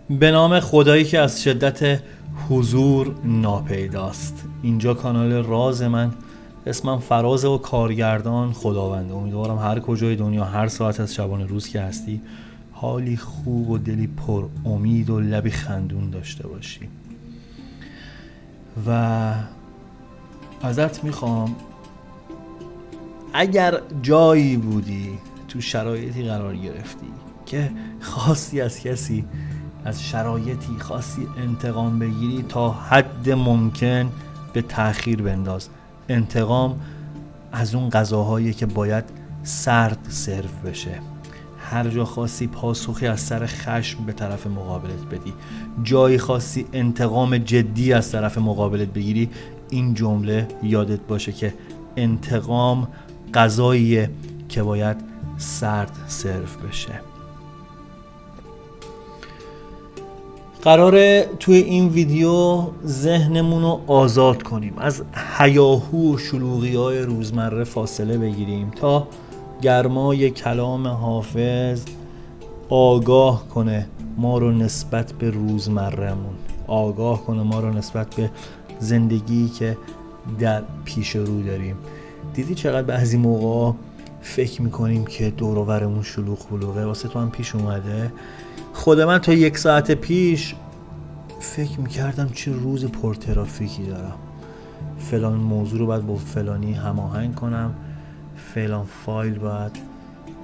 به نام خدایی که از شدت حضور ناپیداست. اینجا کانال راز من، اسمم فرازه و کارگردان خداونده. امیدوارم هر کجای دنیا هر ساعت از شبانه روز که هستی حالی خوب و دلی پر امید و لبی خندون داشته باشی. و ازت میخوام اگر جایی بودی تو شرایطی قرار گرفتی که خواستی از کسی، از شرایطی خواستی انتقام بگیری، تا حد ممکن به تأخیر بنداز. انتقام از اون غذاهایی که باید سرد سرو بشه. هر جا خواستی پاسخی از سر خشم به طرف مقابلت بدی، جایی خواستی انتقام جدی از طرف مقابلت بگیری، این جمله یادت باشه که انتقام غذاییه که باید سرد سرو بشه. قراره توی این ویدیو ذهنمون رو آزاد کنیم، از هیاهو و شلوغی‌های روزمره فاصله بگیریم تا گرمای کلام حافظ آگاه کنه ما رو نسبت به روزمره‌مون، آگاه کنه ما رو نسبت به زندگی که در پیش رو داریم. دیدی چقدر بعضی موقع فکر میکنیم که دور و برمون شلوغ بلوغه؟ واسه تو هم پیش اومده؟ خود من تا 1 ساعت پیش فکر میکردم چه روز پرترافیکی دارم، فلان موضوع رو باید با فلانی هماهنگ کنم، فلان فایل باید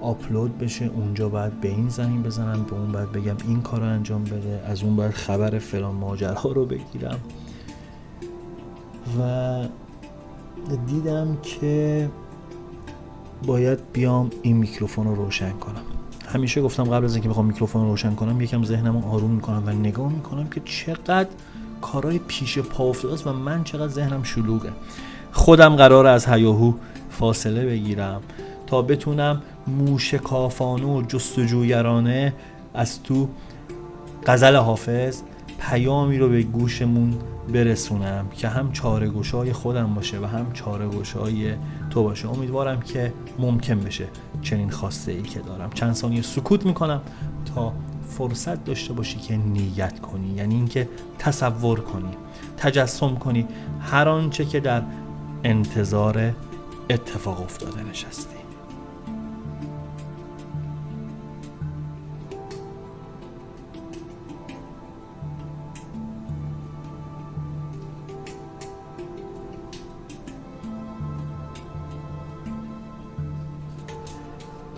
آپلود بشه، اونجا باید به این زنگ بزنم، به اون باید بگم این کار رو انجام بده، از اون باید خبر فلان ماجرا رو بگیرم. و دیدم که باید بیام این میکروفون رو روشن کنم. همیشه گفتم قبل از اینکه بخوام میکروفون رو روشن کنم یکم ذهنم رو آروم میکنم و نگاه میکنم که چقدر کارهای پیش پا افتاده است و من چقدر ذهنم شلوغه. خودم قراره از هیاهو فاصله بگیرم تا بتونم موشکافانه و جستجوگرانه از تو غزل حافظ پیامی رو به گوشمون برسونم که هم چاره‌گشای خودم باشه و هم چاره‌گشای تو باشه. امیدوارم که ممکن بشه چنین خواسته ای که دارم. چند ثانیه سکوت میکنم تا فرصت داشته باشی که نیت کنی، یعنی اینکه تصور کنی، تجسم کنی هر آنچه که در انتظار اتفاق افتاده نشستی.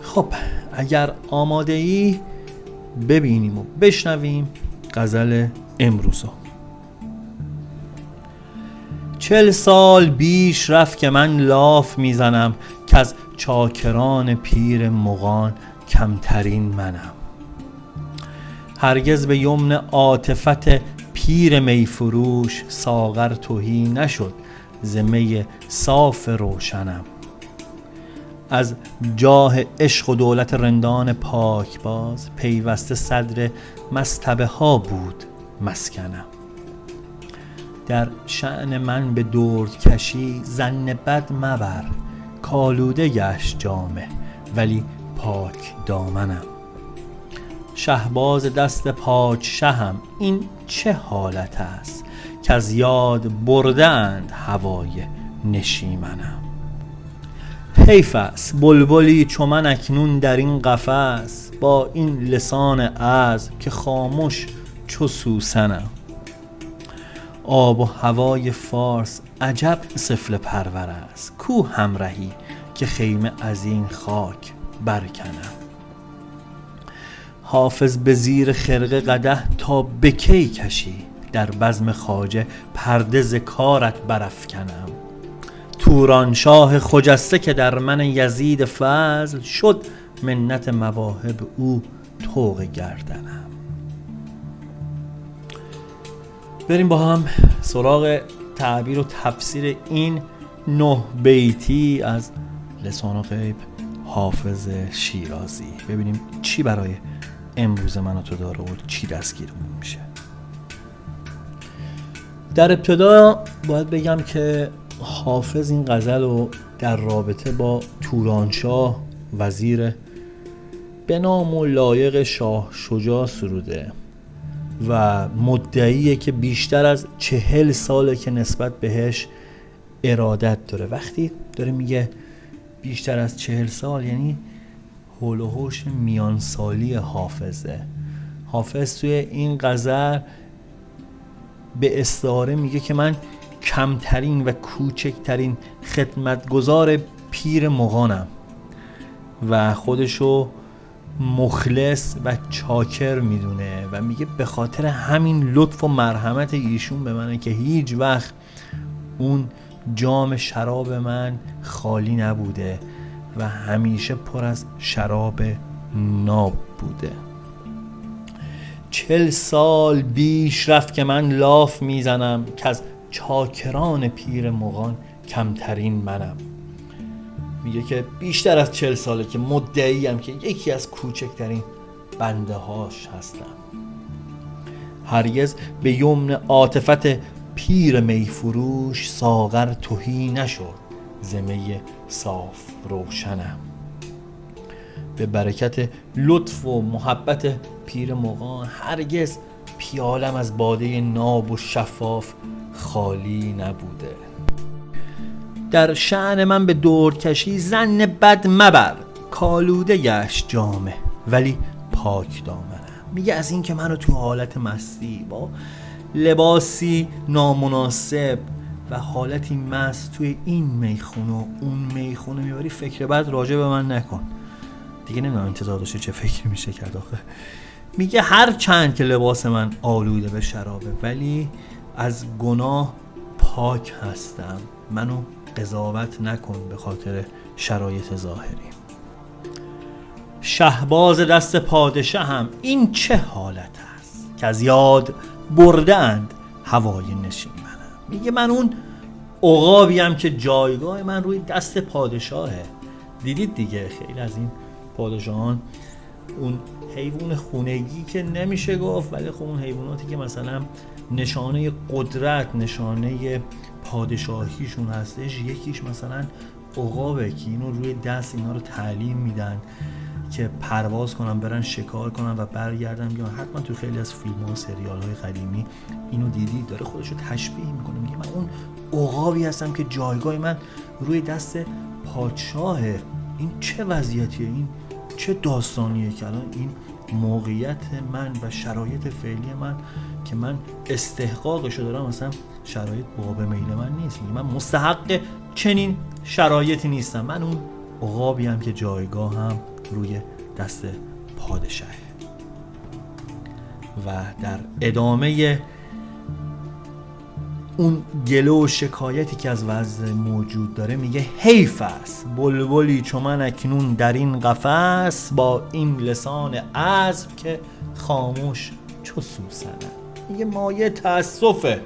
خب اگر آماده ای ببینیم و بشنویم غزل امروزو. 40 سال بیش رفت که من لاف میزنم که از چاکران پیر مغان کمترین منم. هرگز به یمن عاطفت پیر میفروش ساغر تهی نشد ز می صاف روشنم. از جاه عشق و دولت رندان پاکباز پیوسته صدر مصطبه ها بود مسکنم. در شأن من به درد کشی ظن بد مبر، کالوده گشت جامه ولی پاک دامنم. شهباز دست پادشهم این چه حالت است که از یاد بردند هوای نشیمنم. حیف است بلبلی چو من اکنون در این قفس، با این لسان عذب که خاموش چو سوسنم. آب و هوای فارس عجب سفله پرور است، کو همرهی که خیمه از این خاک برکنم. حافظ به زیر خرقه قدح تا به کی کشی، در بزم خواجه پرده ز کارت برافکنم. تورانشاه خجسته که در من یزید فضل شد، منت مواهب او طوق گردنم. بریم با هم سراغ تعبیر و تفسیر این 9 بیتی از لسان غیب حافظ شیرازی. ببینیم چی برای امروز من و تو داره و چی دستگیرمون میشه. در ابتدا باید بگم که حافظ این غزل رو در رابطه با تورانشاه وزیر به نام و لایق شاه شجاع سروده و مدعیه که بیشتر از 40 ساله که نسبت بهش ارادت داره. وقتی داره میگه بیشتر از 40 سال یعنی هول و هوش میان سالی حافظه. حافظ توی این غزل به استعاره میگه که من کمترین و کوچکترین خدمتگزار پیر مغانم و خودشو مخلص و چاکر میدونه و میگه به خاطر همین لطف و مرحمت ایشون به منه که هیچ وقت اون جام شراب من خالی نبوده و همیشه پر از شراب ناب بوده. 40 سال بیش رفت که من لاف میزنم که از چاکران پیر مغان کمترین منم. میگه که بیشتر از 40 ساله که مدعیم که یکی از کوچکترین بنده هاش هستم. هرگز به یمن عاطفت پیر میفروش ساغر تهی نشد زمه صاف روشنم. به برکت لطف و محبت پیر مغان هرگز پیالم از باده ناب و شفاف خالی نبوده. در شأن من به دردکشی ظن بد مبر، کالوده گشت جامه ولی پاک دامنم. میگه از این که منو تو حالت مستی با لباسی نامناسب و حالتی مست توی این میخونه و اون میخونه میبری فکر بد راجع به من نکن. دیگه نمیدونم انتظار داشته چه فکری میشه کرد آخه. میگه هر چند که لباس من آلوده به شرابه ولی از گناه پاک هستم، منو قضاوت نکن به خاطر شرایط ظاهری. شهباز دست پادشه هم این چه حالت است که از یاد برده اند هوای نشین منم. میگه من اون عقابیم که جایگاه من روی دست پادشاهه. دیدید دیگه خیلی از این پادشاهان اون حیوان خونگی که نمیشه گفت ولی خب اون حیواناتی که مثلا نشانه قدرت نشانه پادشاهیشون هستش، یکیش مثلا عقابه که اینو روی دست اینا رو تعلیم میدن که پرواز کنن برن شکار کنن و برگردن بیان. حتما تو خیلی از فیلم ها و سریال های قدیمی اینو دیدید. داره خودش رو تشبیه میکنه میگه من اون عقابی هستم که جایگاه من روی دست پادشاهه. این چه وضعیتیه؟ این چه داستانیه که الان این موقعیت من و شرایط فعلی من که من استحقاقشو دارم مثلا شرایط باب میل من نیست. من مستحق چنین شرایطی نیستم. من اون عقابی هم که جایگاه هم روی دست پادشاهه. و در ادامه اون گله و شکایتی که از وضع موجود داره میگه حیف است بلبلی چو من اکنون در این قفس با این لسان عذب که خاموش چو سوسنم. میگه مایه تأسفه،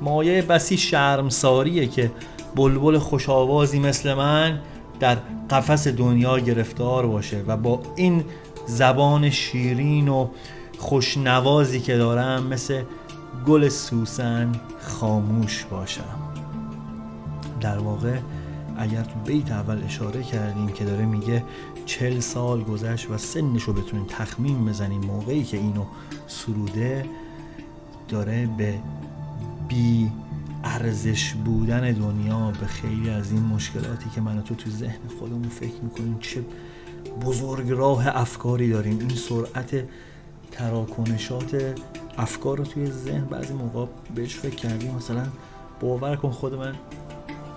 مایه بسی شرمساریه که بلبل خوشآوازی مثل من در قفس دنیا گرفتار باشه و با این زبان شیرین و خوشنوازی که دارم مثل گل سوسن خاموش باشم. در واقع اگر تو بیت اول اشاره کردیم که داره میگه 40 سال گذشت و سنشو بتونین تخمین بزنین موقعی که اینو سروده، داره به بی ارزش بودن دنیا، به خیلی از این مشکلاتی که من و تو ذهن خودمون فکر میکنیم چه بزرگ راه افکاری داریم، این سرعت تراکنشات افکار رو توی ذهن بعضی موقع بهش فکر کردیم. مثلا باور کن خود من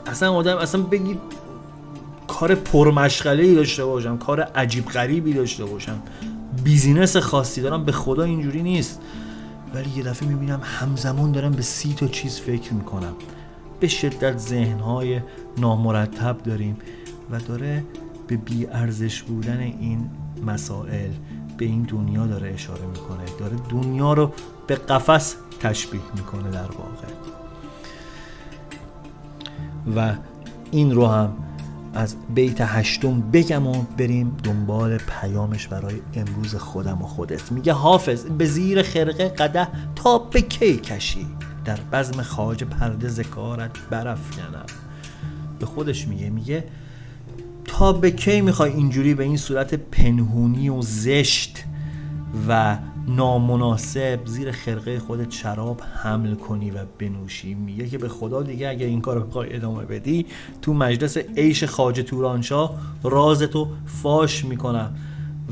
اصلا آدم اصلا بگی کار پرمشغله‌ای داشته باشم، کار عجیب غریبی داشته باشم، بیزینس خاصی دارم، به خدا اینجوری نیست. ولی یه دفعه میبینم همزمان دارم به 30 تا چیز فکر میکنم. به شدت ذهنهای نامرتب داریم و داره به بی ارزش بودن این مسائل به این دنیا داره اشاره میکنه. داره دنیا رو به قفس تشبیه میکنه در واقع. و این رو هم از بیت 8 بگم و بریم دنبال پیامش برای امروز خودم و خودت. میگه حافظ به زیر خرقه قدح تا به کی کشی، در بزم خواجه پرده ز کارت برافکنم. به خودش میگه تا به کی میخوای اینجوری به این صورت پنهونی و زشت و نامناسب زیر خرقه خودت شراب حمل کنی و بنوشی. میگه که به خدا دیگه اگه این کارو بخوای ادامه بدی تو مجلس عیش خواجه تورانشاه رازتو فاش میکنم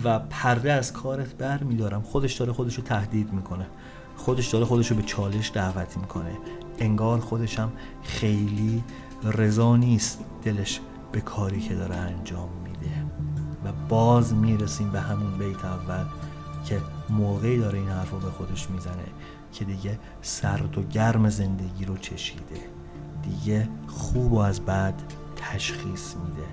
و پرده از کارت بر میدارم. خودش داره خودشو تهدید میکنه، خودش داره خودشو به چالش دعوت میکنه. انگار خودش هم خیلی رضا نیست دلش به کاری که داره انجام میده. و باز میرسیم به همون بیت اول که موقعی داره این حرف رو به خودش میزنه که دیگه سرد و گرم زندگی رو چشیده، دیگه خوب و از بد تشخیص میده،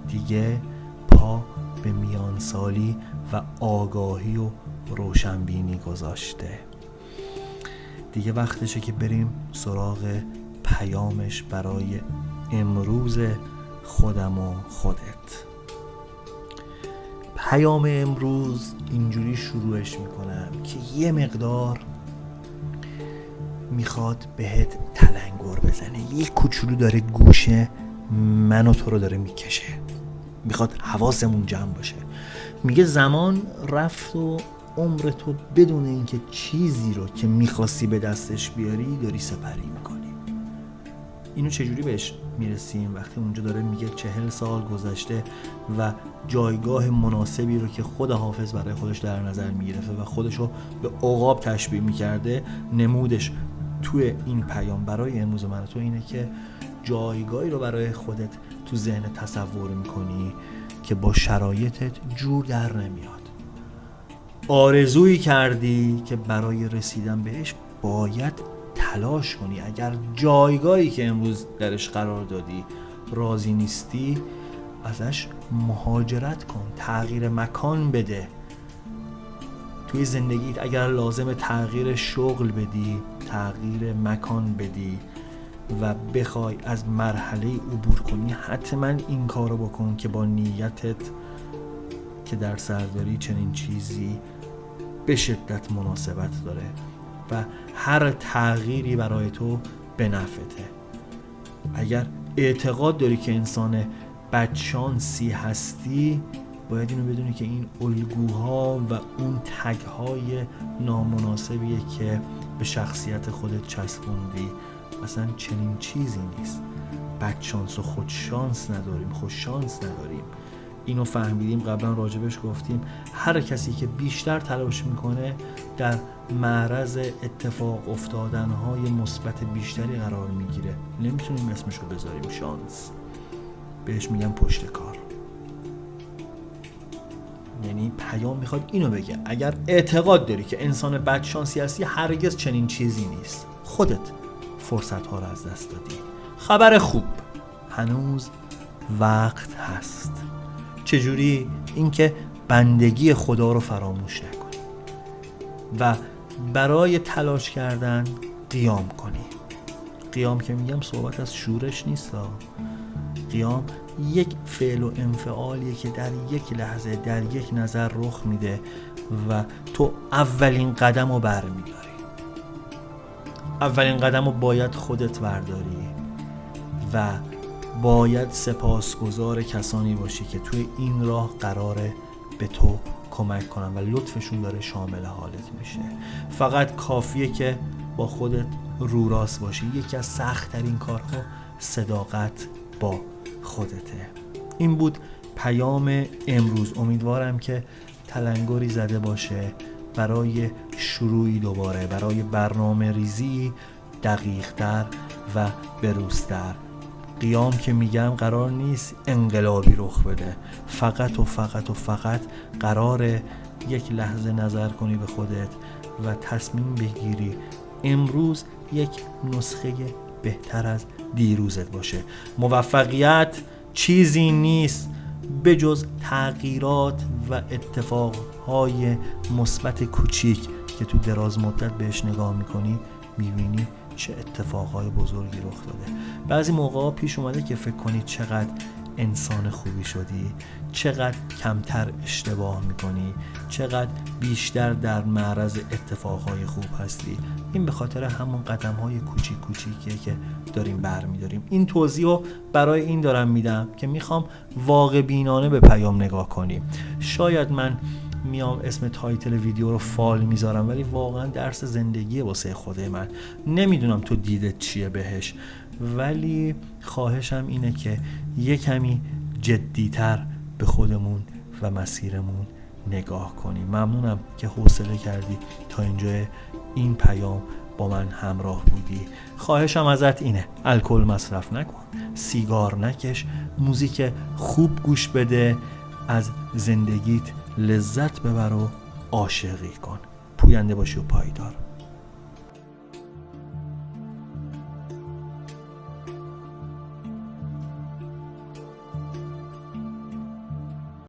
دیگه پا به میانسالی و آگاهی و روشنبینی گذاشته. دیگه وقتشه که بریم سراغ پیامش برای امروز خودم و خودت. پیام امروز اینجوری شروعش میکنم که یه مقدار میخواد بهت تلنگر بزنه، یه کوچولو داره گوشه من و تو رو داره میکشه، میخواد حواسمون جمع باشه. میگه زمان رفت و عمر تو بدون اینکه چیزی رو که میخواستی به دستش بیاری داری سپری میکنی. اینو چجوری بهش میرسیم؟ وقتی اونجا داره میگه 40 سال گذشته و جایگاه مناسبی رو که خود حافظ برای خودش در نظر میگرفته و خودش رو به عقاب تشبیه میکرده، نمودش توی این پیام برای امروز من تو اینه که جایگاهی رو برای خودت تو ذهن تصور میکنی که با شرایطت جور در نمیاد. آرزویی کردی که برای رسیدن بهش باید تلاش کنی. اگر جایگاهی که امروز درش قرار دادی راضی نیستی، ازش مهاجرت کن، تغییر مکان بده. توی زندگیت اگر لازم تغییر شغل بدی، تغییر مکان بدی و بخوای از مرحله عبور کنی، حتما این کارو بکن که با نیتت که در سر داری چنین چیزی به شدت مناسبت داره و هر تغییری برای تو به نفعته. اگر اعتقاد داری که انسان بدشانسی هستی، باید اینو بدونی که این الگوها و اون تگ‌های نامناسبیه که به شخصیت خودت چسبوندی. اصلا چنین چیزی نیست. بدشانس و خودشانس نداریم، خوششانس نداریم. اینو فهمیدیم، قبلا راجبش گفتیم. هر کسی که بیشتر تلاش میکنه در معرض اتفاق افتادنهای مثبت بیشتری قرار میگیره. نمیتونیم اسمشو بذاریم شانس، بهش میگم پشت کار. یعنی پیام میخواد اینو بگه اگر اعتقاد داری که انسان بدشانسی هستی، هرگز چنین چیزی نیست. خودت فرصت ها رو از دست دادی. خبر خوب، هنوز وقت هست. چجوری؟ اینکه بندگی خدا رو فراموش نکنی و برای تلاش کردن قیام کنی. قیام که میگم صحبت از شورش نیست. قیام یک فعل و انفعالیه که در یک لحظه، در یک نظر رخ میده و تو اولین قدم رو برمیداری. اولین قدم رو باید خودت برداری و باید سپاسگزار کسانی باشی که توی این راه قراره به تو کمک کنن و لطفشون داره شامل حالت میشه. فقط کافیه که با خودت رو راست باشی. یکی از سخت ترین کارها صداقت با خودته. این بود پیام امروز. امیدوارم که تلنگری زده باشه برای شروعی دوباره، برای برنامه ریزی دقیق تر و بروزتر. قیام که میگم قرار نیست انقلابی رخ بده، فقط قراره یک لحظه نظر کنی به خودت و تصمیم بگیری امروز یک نسخه بهتر از دیروزت باشه. موفقیت چیزی نیست به جز تغییرات و اتفاقهای مثبت کوچیک که تو دراز مدت بهش نگاه میکنی میبینی چه اتفاقهای بزرگی رخ داده. بعضی موقعا پیش اومده که فکر کنی چقدر انسان خوبی شدی، چقدر کمتر اشتباه میکنی، چقدر بیشتر در معرض اتفاقهای خوب هستی. این به خاطر همون قدمهای کوچیکیه که داریم برمیداریم. این توضیح رو برای این دارم میدم که میخوام واقع بینانه به پیام نگاه کنیم. شاید من میام اسم تایتل ویدیو رو فال میذارم، ولی واقعا درس زندگیه واسه خود من. نمیدونم تو دیدت چیه بهش، ولی خواهشم اینه که یه کمی جدیتر به خودمون و مسیرمون نگاه کنیم. ممنونم که حوصله کردی تا اینجا این پیام با من همراه بودی. خواهشم ازت اینه: الکل مصرف نکن، سیگار نکش، موزیک خوب گوش بده، از زندگیت لذت ببر و عاشقی کن. پوینده باشی و پایدار.